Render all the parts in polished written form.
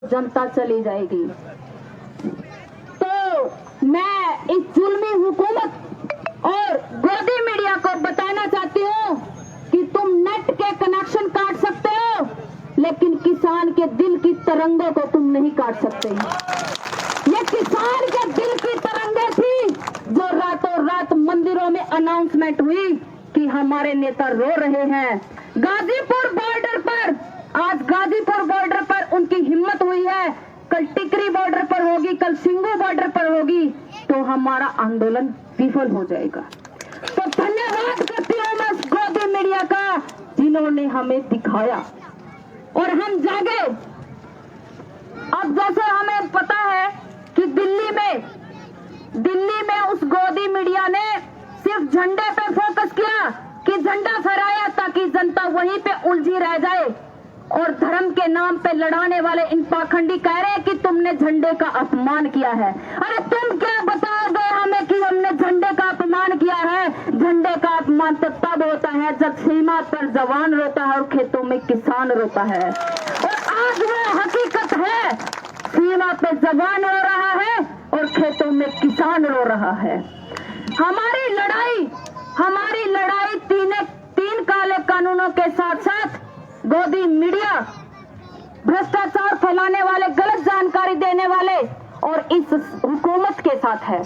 जनता चली जाएगी। तो मैं इस जुल्मी हुकूमत और गोदी मीडिया को बताना चाहती हूँ कि तुम नेट के कनेक्शन काट सकते हो, लेकिन किसान के दिल की तरंगों को तुम नहीं काट सकते। ये किसान के दिल की तरंगे थी जो रातों रात मंदिरों में अनाउंसमेंट हुई कि हमारे नेता रो रहे हैं। गाजीपुर बॉर्डर पर, आज गाजीपुर बॉर्डर पर उनकी हिम्मत हुई है, कल टिकरी बॉर्डर पर होगी, कल सिंगू बॉर्डर पर होगी, तो हमारा आंदोलन विफल हो जाएगा। तो धन्यवाद करती हूँ मैं गोदी मीडिया का, जिन्होंने हमें दिखाया और हम जागे। अब जैसे हमें पता है कि दिल्ली में उस गोदी मीडिया ने सिर्फ झंडे पे फोकस किया कि झंडा फहराया ताकि जनता वहीं पे उलझी रह जाए, और धर्म के नाम पे लड़ाने वाले इन पाखंडी कह रहे हैं कि तुमने झंडे का अपमान किया है। अरे तुम क्या बताओगे हमें कि हमने झंडे का अपमान किया है? झंडे का अपमान तो तब होता है जब सीमा पर जवान रोता है और खेतों में किसान रोता है। और आज वो हकीकत है, सीमा पे जवान रो रहा है और खेतों में किसान रो रहा है। हमारी लड़ाई तीन काले कानूनों के साथ साथ गोदी मीडिया, भ्रष्टाचार फैलाने वाले, गलत जानकारी देने वाले और इस हुकूमत के साथ है।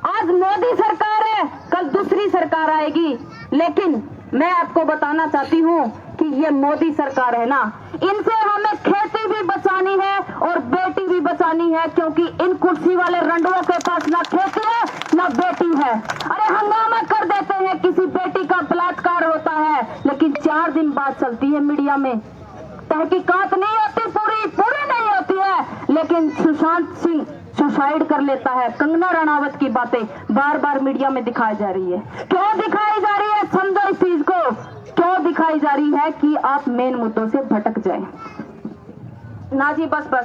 आज मोदी सरकार है, कल दूसरी सरकार आएगी, लेकिन मैं आपको बताना चाहती हूँ कि ये मोदी सरकार है ना, इनसे हमें खेती भी बचानी है और बेटी भी बचानी है, क्योंकि इन कुर्सी वाले रंडुओं के पास ना खेती है ना बेटी है। अरे हंगामा कर देते हैं, किसी बेटी का बलात्कार होता है, लेकिन 4 दिन बाद चलती है मीडिया में, तहकीकात नहीं होती, पूरी नहीं होती है, लेकिन सुशांत सिंह सुसाइड कर लेता है, कंगना रनावत की बातें बार बार मीडिया में दिखाई जा रही है। क्यों दिखाई जा रही है? समझो इस चीज को, क्यों दिखाई जा रही है कि आप मेन मुद्दों से भटक जाए ना जी। बस मैं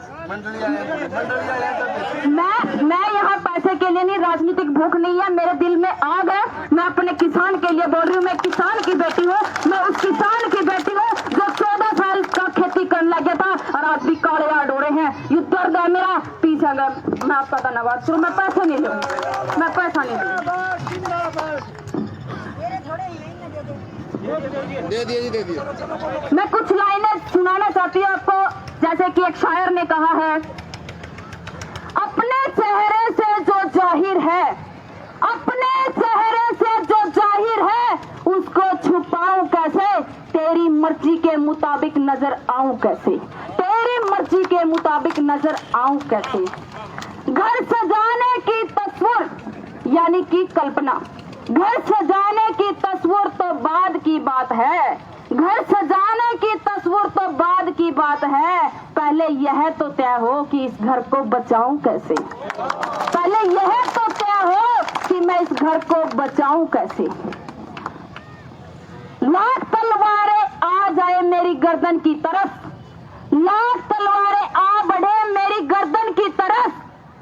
यहाँ पैसे के लिए नहीं, राजनीतिक भूख नहीं है, मेरे दिल में आग है। मैं अपने किसान के लिए बोल रही हूँ, मैं किसान की बेटी हूँ, मैं उस किसान की बेटी हूँ जो 14 साल का खेती करने लगे था और आज भी काले यार्ड हो रहे हैं। ये दर्द है मेरा पीछे। अगर मैं आपका धन्यवाद करूँ, मैं पैसा नहीं दूँ, मैं पैसा नहीं दूँ। दे दिए। मैं कुछ लाइनें सुनाना चाहती हूँ आपको, जैसे कि एक शायर ने कहा है, अपने चेहरे से जो जाहिर है, अपने चेहरे से जो जाहिर है, उसको छुपाऊं कैसे? तेरी मर्जी के मुताबिक नजर आऊं कैसे? तेरी मर्जी के मुताबिक नजर आऊं कैसे? घर सजाने की तस्वीर यानी कि कल्पना, घर सजाने की तस्वीर तो बाद की बात है, घर सजाने की तस्वीर तो बाद की बात है, पहले यह तो तय हो कि इस घर को बचाऊं कैसे? पहले यह तो तय हो कि मैं इस घर को बचाऊं कैसे? लाख तलवारें आ जाए मेरी गर्दन की तरफ, लाख तलवारें आ बढ़े मेरी गर्दन की तरफ,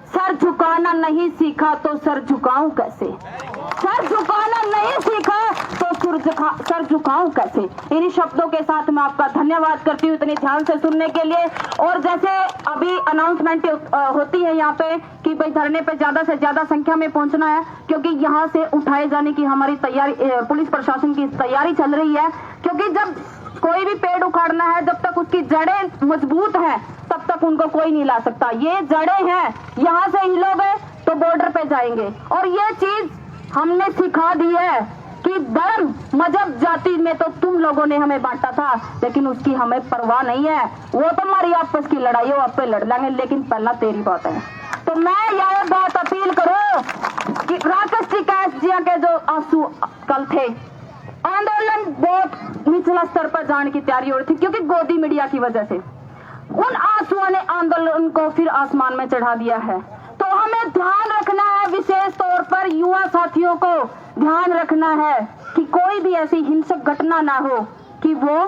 सर झुकाना नहीं सीखा तो सर झुकाऊं कैसे? सर झुकाना नहीं सीखा तो सर झुकाऊं कैसे? इन्हीं शब्दों के साथ मैं आपका धन्यवाद करती हूँ इतने ध्यान से सुनने के लिए। और जैसे अभी अनाउंसमेंट होती है यहाँ पे कि भाई धरने पे ज्यादा से ज्यादा संख्या में पहुंचना है, क्योंकि यहाँ से उठाए जाने की हमारी तैयारी, पुलिस प्रशासन की तैयारी चल रही है। क्योंकि जब कोई भी पेड़ उखाड़ना है, जब तक उसकी जड़ें मजबूत है तब तक उनको कोई नहीं ला सकता। ये जड़ें हैं, यहाँ से हिलोगे तो बॉर्डर पे जाएंगे। और ये चीज हमने सिखा दी है कि धर्म, मजहब, जाति में तो तुम लोगों ने हमें बांटा था, लेकिन उसकी हमें परवाह नहीं है। वो तो हमारी आपस की लड़ाई है, वो आप पे लड़ लेंगे, लेकिन पहला तेरी बात है। तो मैं यह बात अपील करूं कि राकेश टिकैत जी के जो आंसू कल थे, आंदोलन बहुत निचला स्तर पर जाने की तैयारी हो रही थी, क्योंकि गोदी मीडिया की वजह से उन आंसुओं ने आंदोलन को फिर आसमान में चढ़ा दिया है। तो हमें ध्यान रखना है, विशेष तौर पर युवा साथियों को ध्यान रखना है कि कोई भी ऐसी हिंसक घटना ना हो कि वो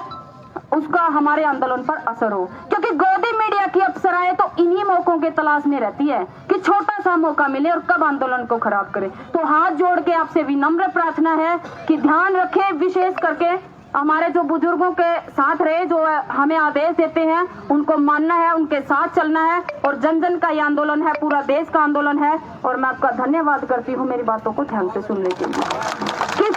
उसका हमारे आंदोलन पर असर हो। क्योंकि गोदी मीडिया की अफसराएं तो इन्हीं मौकों के तलाश में रहती है कि छोटा सा मौका मिले और कब आंदोलन को खराब करे। तो हाथ जोड़ के आपसे विनम्र प्रार्थना है कि ध्यान रखें, विशेष करके हमारे जो बुजुर्गों के साथ रहे, जो हमें आदेश देते हैं उनको मानना है, उनके साथ चलना है। और जन जन का ये आंदोलन है, पूरा देश का आंदोलन है। और मैं आपका धन्यवाद करती हूँ मेरी बातों को ध्यान से सुनने के लिए।